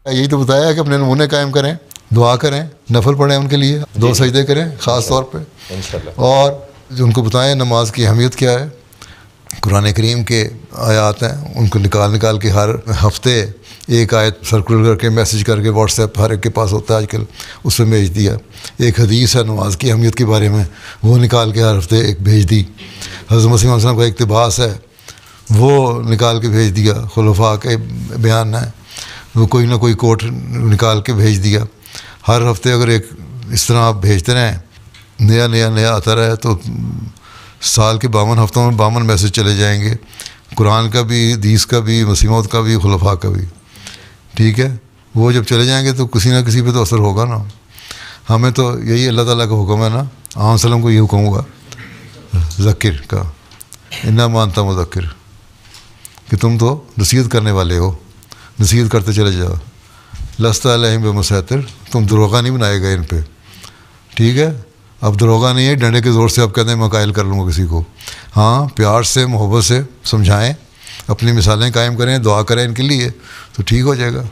یہی تو بتایا کہ اپنے نمونے قائم کریں، دعا کریں، نفل پڑھیں ان کے لیے، 2 سجدے کریں خاص طور پہ انشاءاللہ، اور ان کو بتائیں نماز کی اہمیت کیا ہے. قرآن کریم کے آیات ہیں، ان کو نکال کے ہر ہفتے ایک آیت سرکول کر کے میسیج کر کے واٹس ایپ ہر ایک کے پاس ہوتا ہے آج کل، اس پہ بھیج دیا. ایک حدیث ہے نماز کی اہمیت کے بارے میں، وہ نکال کے ہر ہفتے ایک بھیج دی. حضرت مسیح علیہ السلام کا اقتباس ہے، وہ نکال کے بھیج دیا. خلفاء کے بیان ہے، وہ کوئی نہ کوئی کوٹ نکال کے بھیج دیا. ہر ہفتے اگر ایک اس طرح آپ بھیجتے رہیں، نیا آتا رہے، تو سال کے 52 ہفتوں میں 52 میسیج چلے جائیں گے، قرآن کا بھی، حدیث کا بھی، مسیحت کا بھی، خلفاء کا بھی. ٹھیک ہے، وہ جب چلے جائیں گے تو کسی نہ کسی پہ تو اثر ہوگا نا. ہمیں تو یہی اللہ تعالیٰ کا حکم ہے نا، علیہ وسلم کو یہ حکم ہوگا ذکر کا، انا مانتا مذکر، کہ تم تو نصیحت کرنے والے ہو، نصیحت کرتے چلے جاؤ. لست علیہم بمسیطر، تم دروغہ نہیں بنائے گا ان پہ. ٹھیک ہے، اب دروغہ نہیں ہے ڈنڈے کے زور سے آپ کہتے ہیں میں قائل کر لوں گا کسی کو. ہاں، پیار سے، محبت سے سمجھائیں، اپنی مثالیں قائم کریں، دعا کریں ان کے لیے، تو ٹھیک ہو جائے گا.